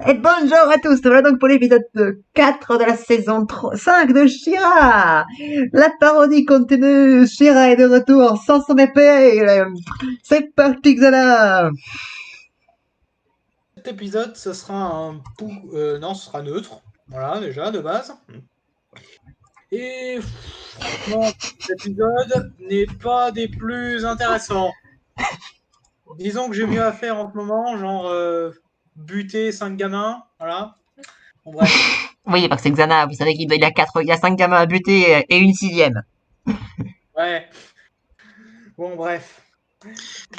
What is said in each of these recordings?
Et bonjour à tous, voilà donc pour l'épisode 4 de la saison 5 de She-Ra. La parodie continue, She-Ra est de retour sans son épée. C'est parti Xana. Cet épisode, ce sera non, ce sera neutre. Voilà, déjà, de base. Et franchement, cet épisode n'est pas des plus intéressants. Disons que j'ai mieux à faire en ce moment, genre buter 5 gamins, voilà. Bon, bref. Oui, parce que c'est Xana, vous savez il a 5 gamins à buter et une sixième. Ouais. Bon, bref.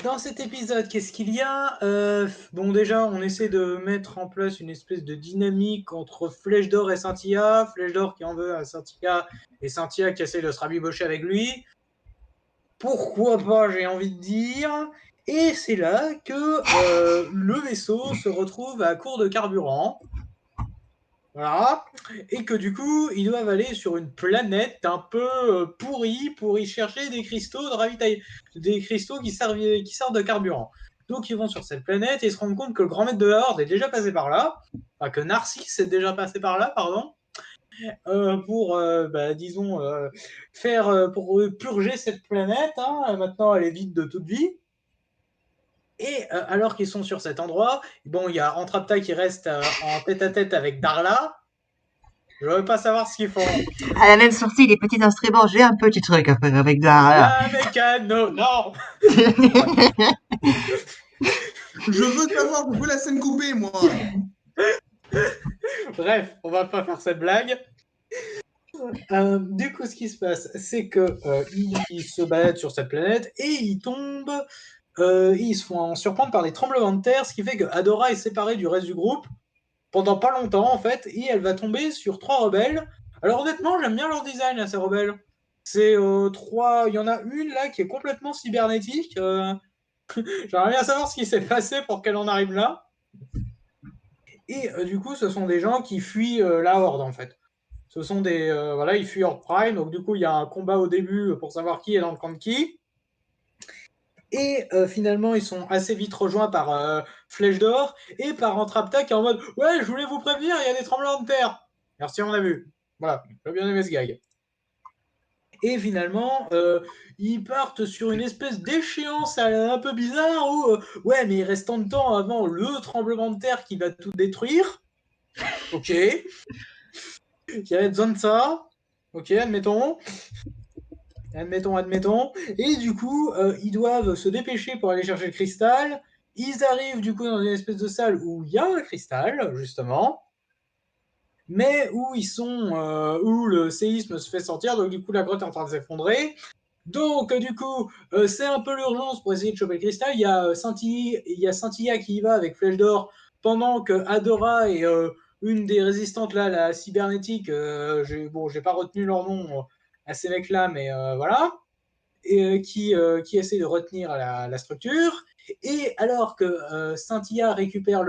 Dans cet épisode, qu'est-ce qu'il y a Bon, déjà, on essaie de mettre en place une espèce de dynamique entre Flèche d'Or et Cynthia. Flèche d'Or qui en veut à Cynthia et Cynthia qui essaie de se rabibocher avec lui. Pourquoi pas, j'ai envie de dire. Et c'est là que le vaisseau se retrouve à court de carburant. Voilà. Et que du coup, ils doivent aller sur une planète un peu pourrie pour y chercher des cristaux de ravitaillement, des cristaux qui servent de carburant. Donc ils vont sur cette planète et ils se rendent compte que le grand maître de la Horde est déjà passé par là. Enfin, que Narcisse est déjà passé par là, pardon. Pour, disons, pour purger cette planète. Hein. Maintenant, elle est vide de toute vie. Et alors qu'ils sont sur cet endroit, bon, il y a Entrapta qui reste en tête-à-tête avec Darla. Je veux pas savoir ce qu'ils font. Elle a même sorti les petits instruments, j'ai un petit truc à faire avec Dara. La mécano, non. Bref. Je veux savoir, je veux la scène coupée, moi. Bref, on va pas faire cette blague. Du coup, ce qui se passe, c'est que ils se baladent sur cette planète et ils tombent. Ils se font surprendre par des tremblements de terre, ce qui fait que Adora est séparée du reste du groupe pendant pas longtemps en fait, et elle va tomber sur 3 rebelles. Alors honnêtement, j'aime bien leur design à ces rebelles. C'est trois, il y en a une là qui est complètement cybernétique. J'aimerais bien savoir ce qui s'est passé pour qu'elle en arrive là. Et du coup, ce sont des gens qui fuient la Horde en fait. Ce sont des voilà, ils fuient Horde Prime, donc du coup, il y a un combat au début pour savoir qui est dans le camp de qui. Et finalement, ils sont assez vite rejoints par Flèche d'Or et par Entrapta qui est en mode ouais, je voulais vous prévenir, il y a des tremblements de terre. Merci, on a vu. Voilà, j'ai bien aimé ce gag. Et finalement, ils partent sur une espèce d'échéance un peu bizarre où ouais, mais il reste tant de temps avant le tremblement de terre qui va tout détruire. Ok, il y avait besoin de ça. Ok, admettons. Admettons. Et du coup, ils doivent se dépêcher pour aller chercher le cristal. Ils arrivent du coup dans une espèce de salle où il y a un cristal, justement, mais où le séisme se fait sortir, donc du coup la grotte est en train de s'effondrer. Donc du coup, c'est un peu l'urgence pour essayer de choper le cristal. Il y a Scintilla qui y va avec Flèche d'Or, pendant que Adora et une des résistantes là, la cybernétique, j'ai pas retenu leur nom à ces mecs-là, mais voilà, et, qui essaie de retenir la structure. Et alors que Scintilla récupère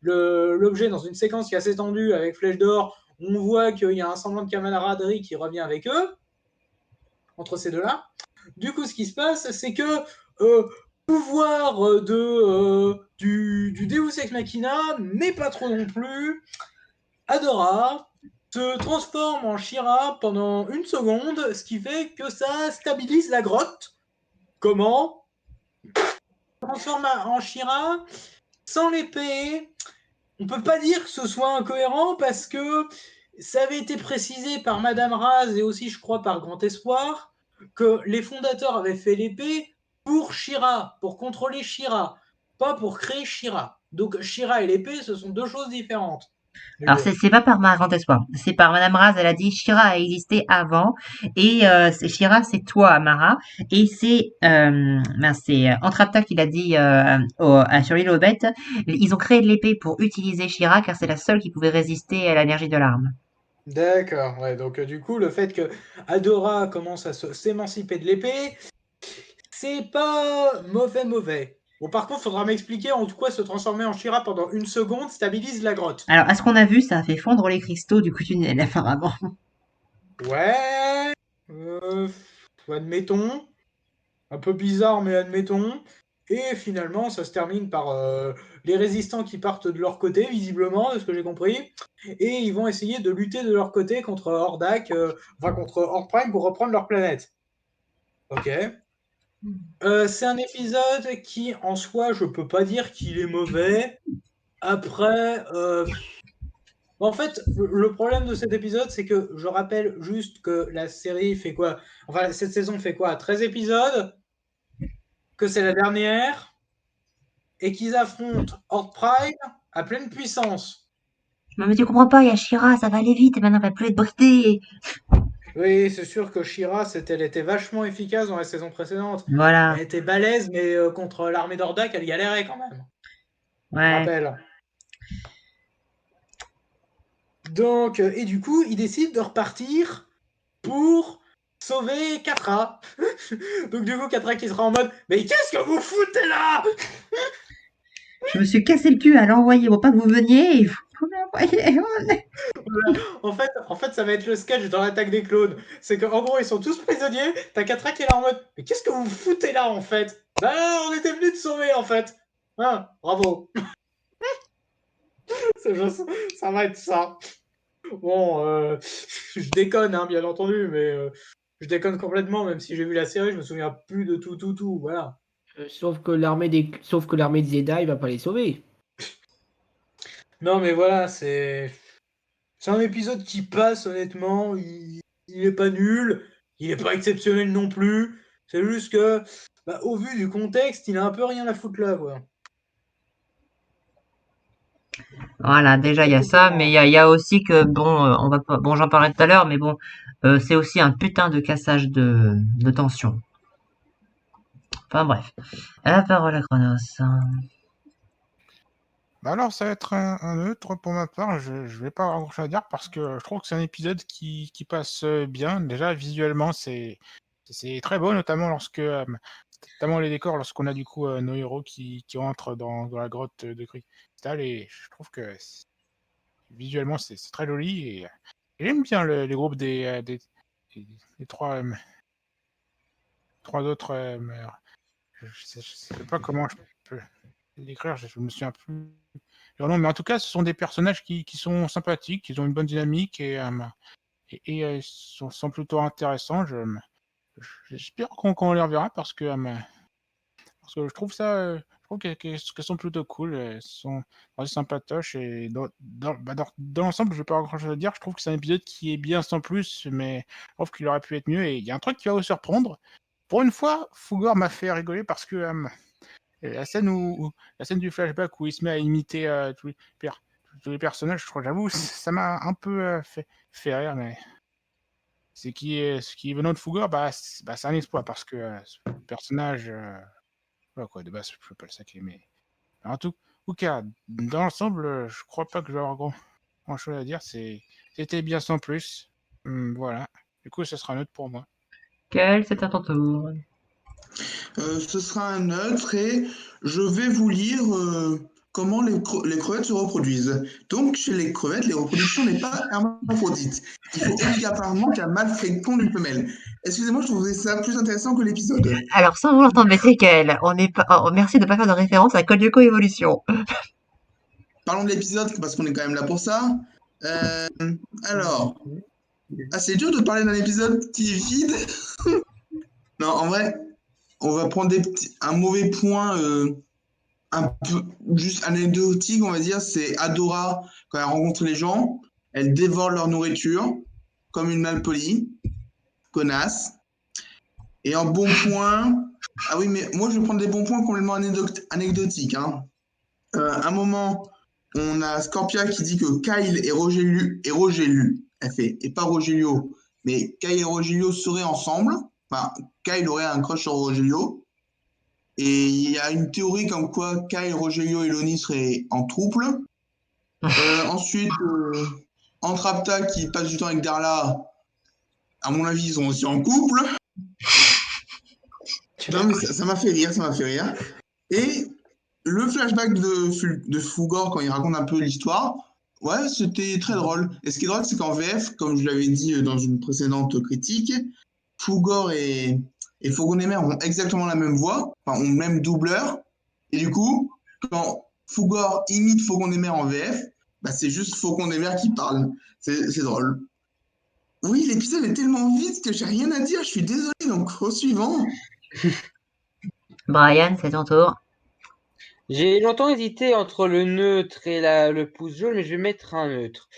l'objet dans une séquence qui est assez tendue avec Flèche d'Or, on voit qu'il y a un semblant de camaraderie qui revient avec eux, entre ces deux-là. Du coup, ce qui se passe, c'est que pouvoir du Deus Ex Machina, mais pas trop non plus, Adora se transforme en She-Ra pendant une seconde, ce qui fait que ça stabilise la grotte. Comment? Transforme en She-Ra sans l'épée. On peut pas dire que ce soit incohérent parce que ça avait été précisé par Madame Raz et aussi, je crois, par Grand Espoir que les fondateurs avaient fait l'épée pour She-Ra, pour contrôler She-Ra, pas pour créer She-Ra. Donc She-Ra et l'épée, ce sont deux choses différentes. Mais Alors bon. c'est pas par ma grand espoir, c'est par Madame Raz, elle a dit Shira a existé avant et Shira c'est toi Amara et c'est Entrapta qui l'a dit sur l'île aux bêtes. Ils ont créé l'épée pour utiliser Shira car c'est la seule qui pouvait résister à l'énergie de l'arme. D'accord, ouais, donc du coup, le fait que Adora commence à s'émanciper de l'épée, c'est pas mauvais. Bon, par contre, faudra m'expliquer en quoi se transformer en She-Ra pendant une seconde stabilise la grotte. Alors à ce qu'on a vu, ça a fait fondre les cristaux du coup tunnel apparemment. Ouais, admettons. Un peu bizarre, mais admettons. Et finalement, ça se termine par les résistants qui partent de leur côté, visiblement, de ce que j'ai compris, et ils vont essayer de lutter de leur côté contre Hordak, contre Horde Prime pour reprendre leur planète. Ok. C'est un épisode qui, en soi, je peux pas dire qu'il est mauvais. Après, en fait, le problème de cet épisode, c'est que je rappelle juste que la série fait quoi? Enfin, cette saison fait quoi? 13 épisodes, que c'est la dernière, et qu'ils affrontent Horde Prime à pleine puissance. Mais tu comprends pas, il y a Shira, ça va aller vite, et maintenant elle va plus être bridée. Oui, c'est sûr que Shira, elle était vachement efficace dans la saison précédente. Voilà, Elle était balèze, mais contre l'armée d'Ordak, elle galérait quand même. Je ouais. rappelle. Donc, et du coup, ils décident de repartir pour sauver Katra. Donc du coup, Katra qui sera en mode « Mais qu'est-ce que vous foutez là ?» Je me suis cassé le cul à l'envoyer pour pas que vous veniez, et vous m'envoyez. En fait, ça va être le sketch dans l'attaque des clones. C'est qu'en gros, ils sont tous prisonniers. T'as Katra qui est là en mode « Mais qu'est-ce que vous foutez là, en fait ?»« Bah, on était venus te sauver, en fait. » Hein, bravo. Ça va être ça. Bon, je déconne, hein, bien entendu, mais je déconne complètement, même si j'ai vu la série, je me souviens plus de tout, voilà. Sauf que l'armée des Jedi va pas les sauver. Non, mais voilà, c'est un épisode qui passe, honnêtement. Il est pas nul, il est pas exceptionnel non plus. C'est juste que, bah, au vu du contexte, il a un peu rien à foutre là, quoi. Voilà, déjà il y a ça, mais il y a aussi que bon, on va pas, bon, j'en parlais tout à l'heure, mais bon, c'est aussi un putain de cassage de tension. Enfin bref, la parole à Chronos. Bah alors, ça va être un neutre pour ma part. Je vais pas avoir grand-chose à dire parce que je trouve que c'est un épisode qui passe bien. Déjà, visuellement, c'est très beau, notamment notamment les décors, lorsqu'on a du coup nos héros qui entrent dans la grotte de cristal. Et je trouve que visuellement, c'est très joli. Et j'aime bien les groupes des trois autres. Je sais pas comment je peux l'écrire, je me souviens plus. Non, mais en tout cas, ce sont des personnages qui sont sympathiques, qui ont une bonne dynamique et sont plutôt intéressants. J'espère qu'on les reverra parce que je trouve je trouve qu'elles sont plutôt cool. Elles sont assez sympatoches et dans l'ensemble, je vais pas avoir grand chose à dire. Je trouve que c'est un épisode qui est bien sans plus, mais je trouve qu'il aurait pu être mieux. Et il y a un truc qui va vous surprendre. Pour une fois, Fugor m'a fait rigoler parce que et la scène du flashback où il se met à imiter tous les personnages, je crois, j'avoue, ça m'a un peu fait rire, mais ce qui est venant de Fugor, c'est un exploit parce que ce personnage, voilà quoi, de base, je peux pas le saquer, mais en tout cas, dans l'ensemble, je crois pas que je vais avoir grand chose à dire. C'était bien sans plus. Voilà. Du coup, ce sera neutre pour moi. Quel, c'est à ton tour. Ce sera un neutre et je vais vous lire comment les crevettes se reproduisent. Donc, chez les crevettes, les reproductions n'est pas hermaphrodite. Il faut obligatoirement qu'un mâle féconde une femelle. Excusez-moi, je trouvais ça plus intéressant que l'épisode. Alors, sans vouloir t'embêter, Kael, on est pas, merci de pas faire de référence à Code Lyoko Evolution. Parlons de l'épisode parce qu'on est quand même là pour ça. Euh, alors, c'est dur de parler d'un épisode qui est vide. Non, en vrai, on va prendre un mauvais point un peu juste anecdotique, on va dire. C'est Adora, quand elle rencontre les gens, elle dévore leur nourriture comme une malpolie, connasse. Et en bon point, ah oui, mais moi je vais prendre des bons points complètement anecdotiques. Hein. Un moment, on a Scorpia qui dit que Kyle et Rogelio, elle fait, et pas Rogelio, mais Kyle et Rogelio seraient ensemble. Enfin, Kyle aurait un crush sur Rogelio. Et il y a une théorie comme quoi Kyle, Rogelio et Loni seraient en couple. Ensuite, Entrapta qui passe du temps avec Darla, à mon avis, ils sont aussi en couple. Non, mais ça m'a fait rire, ça m'a fait rire. Et le flashback de Fugor, quand il raconte un peu l'histoire, ouais, c'était très drôle. Et ce qui est drôle, c'est qu'en VF, comme je l'avais dit dans une précédente critique, Fugor et Fogonemer ont exactement la même voix, enfin, ont le même doubleur. Et du coup, quand Fougor imite Faucon des Mers en VF, bah, c'est juste Faucon des Mers qui parle. C'est drôle. Oui, l'épisode est tellement vite que j'ai rien à dire, je suis désolé, donc au suivant. Brian, c'est ton tour. J'ai longtemps hésité entre le neutre et le pouce jaune, mais je vais mettre un neutre.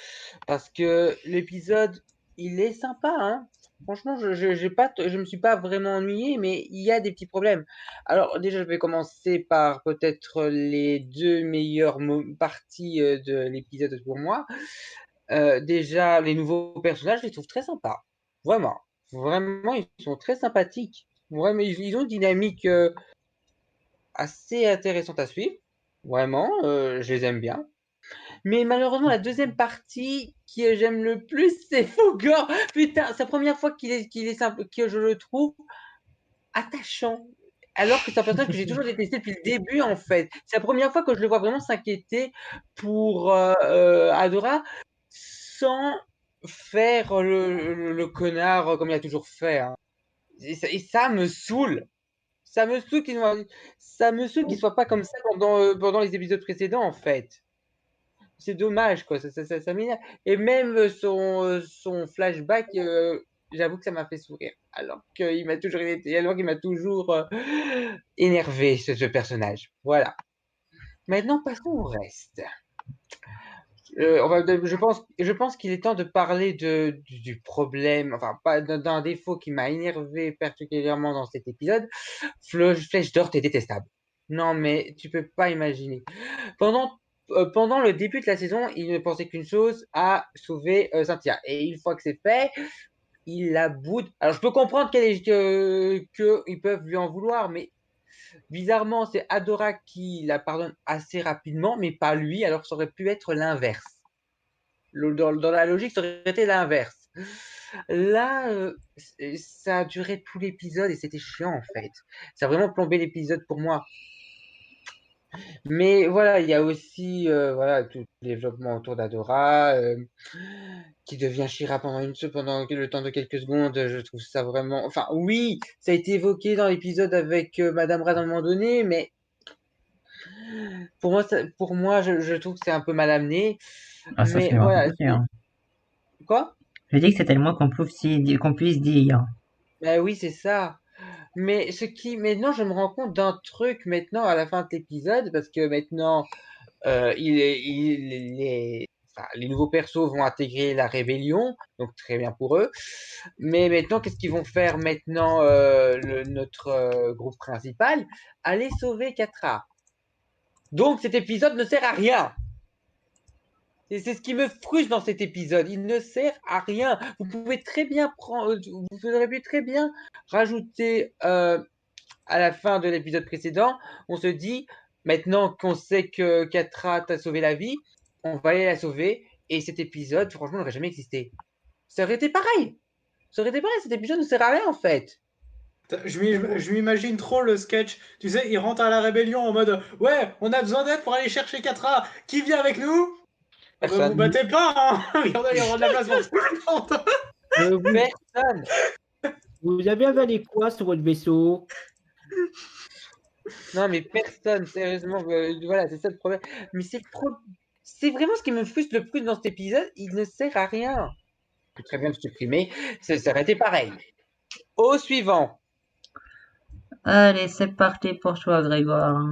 Parce que l'épisode, il est sympa, hein. Franchement, je me suis pas vraiment ennuyé, mais il y a des petits problèmes. Alors, déjà, je vais commencer par peut-être les deux meilleures parties de l'épisode pour moi. Déjà, les nouveaux personnages, je les trouve très sympas. Vraiment. Vraiment, ils sont très sympathiques. Vraiment, ils ont une dynamique assez intéressante à suivre. Vraiment, je les aime bien. Mais malheureusement, la deuxième partie que j'aime le plus, c'est Fogor. Putain, c'est la première fois qu'il est simple, que je le trouve attachant. Alors que c'est un personnage que j'ai toujours détesté depuis le début, en fait. C'est la première fois que je le vois vraiment s'inquiéter pour Adora sans faire le connard comme il a toujours fait, hein. Et ça me saoule. Ça me saoule qu'il soit pas comme ça pendant les épisodes précédents, en fait. C'est dommage, quoi. Ça m'énerve. Et même son flashback, j'avoue que ça m'a fait sourire. Alors qu'il m'a toujours énervé, ce personnage. Voilà. Maintenant, passons au reste. Je pense qu'il est temps de parler du problème, enfin, pas d'un défaut qui m'a énervé particulièrement dans cet épisode. Flèche d'or, t'es détestable. Non, mais tu peux pas imaginer. Pendant le début de la saison, il ne pensait qu'une chose, à sauver Cynthia. Et une fois que c'est fait, il la boude. Alors, je peux comprendre qu'ils peuvent lui en vouloir, mais bizarrement, c'est Adora qui la pardonne assez rapidement, mais pas lui, alors que ça aurait pu être l'inverse. Dans la logique, ça aurait été l'inverse. Là, ça a duré tout l'épisode et c'était chiant, en fait. Ça a vraiment plombé l'épisode pour moi. Mais voilà, il y a aussi voilà, tout le développement autour d'Adora, qui devient Shira pendant le temps de quelques secondes. Je trouve ça vraiment. Enfin, oui, ça a été évoqué dans l'épisode avec Madame Rad à un moment donné, mais pour moi je trouve que c'est un peu mal amené. Ah, ça, c'est Mais le moins qu'on voilà. puisse dire. Quoi? Je dis que c'était le moins qu'on puisse dire. Ben oui, c'est ça. Mais maintenant, je me rends compte d'un truc maintenant à la fin de l'épisode, parce que maintenant, enfin, les nouveaux persos vont intégrer la rébellion, donc très bien pour eux. Mais maintenant, qu'est-ce qu'ils vont faire maintenant, notre groupe principal? Aller sauver Catra. Donc cet épisode ne sert à rien. Et c'est ce qui me frustre dans cet épisode. Il ne sert à rien. Vous auriez pu très bien rajouter à la fin de l'épisode précédent, on se dit, maintenant qu'on sait que Catra t'a sauvé la vie, on va aller la sauver. Et cet épisode, franchement, n'aurait jamais existé. Ça aurait été pareil. Ça aurait été pareil. Cet épisode ne sert à rien, en fait. Je m'imagine trop le sketch. Tu sais, il rentre à la rébellion en mode ouais, on a besoin d'aide pour aller chercher Catra. Qui vient avec nous? Ah bah, vous Personne. battez pas, hein. Il y aura de la place pour tout le monde. Vous, Personne. vous avez avalé quoi sur votre vaisseau? Non, mais personne, sérieusement, voilà, c'est ça le problème. Mais c'est vraiment ce qui me frustre le plus dans cet épisode, il ne sert à rien. Je peux très bien le supprimer, ça aurait été pareil. Au suivant. Allez, c'est parti pour toi, Grégoire.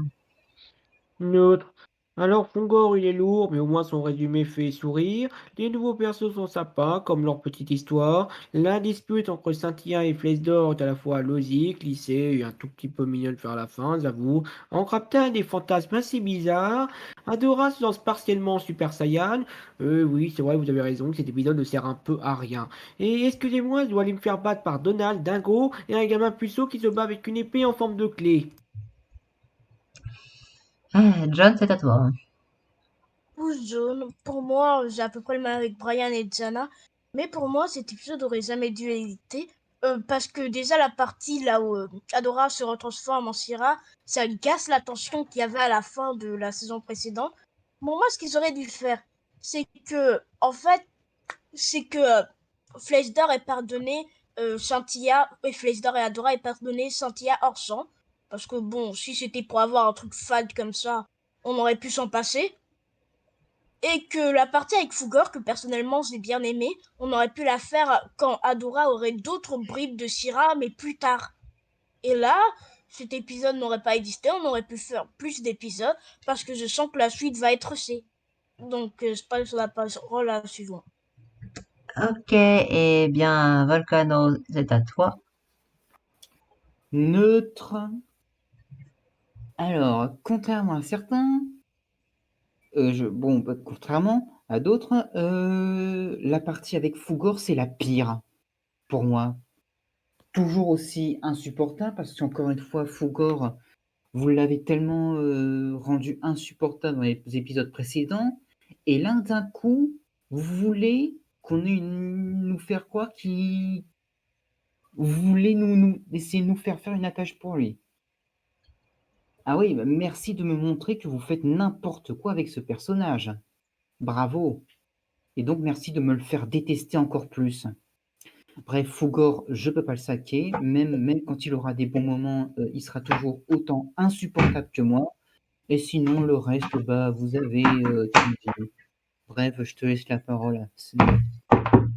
Neutre. Alors, Fungor, il est lourd, mais au moins son résumé fait sourire. Les nouveaux persos sont sympas, comme leur petite histoire. La dispute entre Cynthia et Flèche d'Or est à la fois logique, lissée et un tout petit peu mignonne vers la fin, j'avoue. Encrapta des fantasmes assez bizarres. Adora se lance partiellement en Super Saiyan. Oui, c'est vrai, vous avez raison, cet épisode ne sert un peu à rien. Et excusez-moi, je dois aller me faire battre par Donald, Dingo, et un gamin puceau qui se bat avec une épée en forme de clé. John, c'est à toi. Pouce jaune, pour moi, j'ai à peu près le même avec Brian et Jana, mais pour moi, cet épisode aurait jamais dû exister, parce que déjà la partie là où Adora se retransforme en Shira, ça lui casse la tension qu'il y avait à la fin de la saison précédente. Pour moi, ce qu'ils auraient dû faire, c'est que, en fait, c'est que Flèche d'Or est pardonné Cynthia, et Flèche d'Or et Adora est pardonné Cynthia hors champ, parce que bon, si c'était pour avoir un truc fade comme ça, on aurait pu s'en passer. Et que la partie avec Fugor, que personnellement j'ai bien aimé, on aurait pu la faire quand Adora aurait d'autres bribes de She-Ra, mais plus tard. Et là, cet épisode n'aurait pas existé, on aurait pu faire plus d'épisodes, parce que je sens que la suite va être C. Donc, je passe la parole à la suivante. Ok, eh bien, Volcano, c'est à toi. Neutre. Alors, contrairement à certains, contrairement à d'autres, la partie avec Fugor, c'est la pire pour moi. Toujours aussi insupportable parce qu'encore une fois, Fugor, vous l'avez tellement rendu insupportable dans les épisodes précédents, et là, d'un coup, vous voulez nous faire croire qu'il... Vous voulez essayer de nous faire une attache pour lui. Ah oui, bah merci de me montrer que vous faites n'importe quoi avec ce personnage. Bravo. Et donc merci de me le faire détester encore plus. Bref, Fugor, je peux pas le saquer. Même quand il aura des bons moments, il sera toujours autant insupportable que moi. Et sinon, le reste, bah, vous avez tout dit. Bref, je te laisse la parole.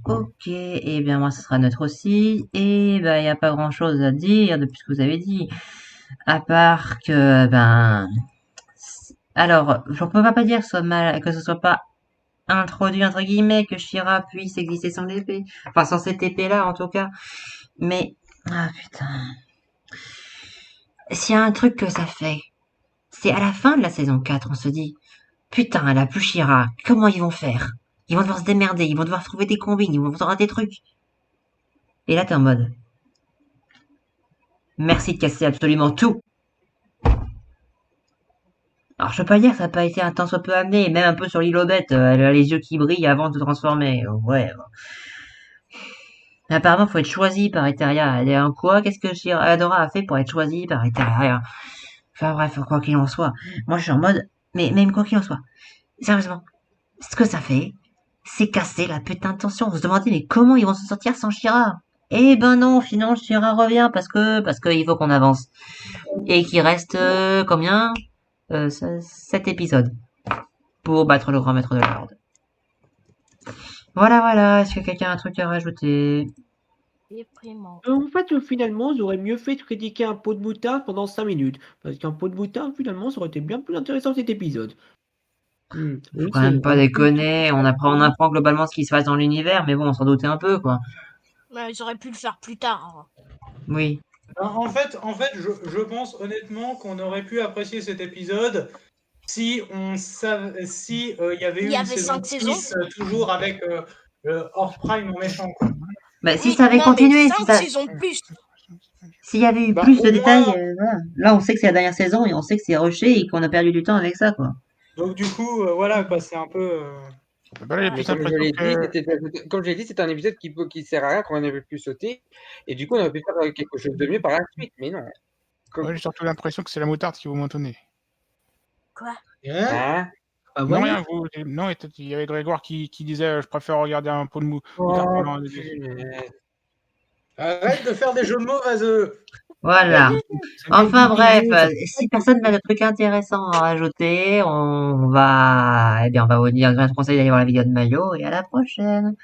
Ok, eh bien, moi, ce sera neutre aussi. Et ben, il n'y a pas grand-chose à dire depuis ce que vous avez dit. À part que, ben... Alors, je ne peux pas dire que ce soit pas introduit, entre guillemets, que She-Ra puisse exister sans l'épée. Enfin, sans cette épée-là, en tout cas. Mais... Ah, putain. S'il y a un truc que ça fait, c'est à la fin de la saison 4, on se dit, putain, elle a plus She-Ra, comment ils vont faire? Ils vont devoir se démerder, ils vont devoir trouver des combines, ils vont devoir des trucs. Et là, t'es en mode, merci de casser absolument tout. Alors, je peux pas dire que ça n'a pas été un tant soit peu amené, même un peu sur l'île aux bêtes, elle a les yeux qui brillent avant de se transformer. Ouais. Mais apparemment, faut être choisi par Eteria. Elle est en quoi? Qu'est-ce que Adora a fait pour être choisie par Eteria? Enfin bref, quoi qu'il en soit. Moi, je suis en mode, mais même quoi qu'il en soit. Sérieusement, ce que ça fait, c'est casser la putain de tension. Vous se demandez, mais comment ils vont se sortir sans She-Ra? Eh ben non, finalement, She-Ra revient parce que il faut qu'on avance. Et qu'il reste, combien? 7 épisodes. Pour battre le grand maître de l'ordre. Voilà. Est-ce que quelqu'un a un truc à rajouter? Déprimant. En fait, finalement, j'aurais mieux fait de critiquer un pot de moutarde pendant 5 minutes. Parce qu'un pot de moutarde, finalement, ça aurait été bien plus intéressant cet épisode. Faut Oui, quand même c'est pas déconner. On apprend globalement ce qui se passe dans l'univers, mais bon, on s'en doutait un peu, quoi. Mais ils auraient pu le faire plus tard. Oui. En fait, je pense honnêtement qu'on aurait pu apprécier cet épisode si il y avait Il eu y une avait saison 5 saisons. 6 toujours avec Hors Prime en méchant, quoi. Bah, si Oui, ça avait non, continué, mais 5 saisons plus. s'il y avait eu Bah, plus au de détails, moins, voilà. Là, on sait que c'est la dernière saison et on sait que c'est rushé et qu'on a perdu du temps avec ça, quoi. donc du coup, voilà, quoi, c'est un peu... Bah là, j'ai Mais plus l'impression comme je l'ai dit, c'est un épisode qui sert à rien qu'on aurait pu sauter. Et du coup, on aurait pu faire quelque chose de mieux par la suite. Mais non. ouais, j'ai surtout l'impression que c'est la moutarde qui vous mentonnez. Quoi? Hein Hein? Bah Non, voilà. rien, non, il y avait Grégoire qui disait je préfère regarder un pot de moutarde Oh, pendant punaise. Arrête de faire des jeux de mots vaseux. Voilà. Ça vient Enfin du bref, milieu, ça si personne n'a de trucs intéressants à rajouter, on va vous dire, je vous conseille d'aller voir la vidéo de Mayo et à la prochaine.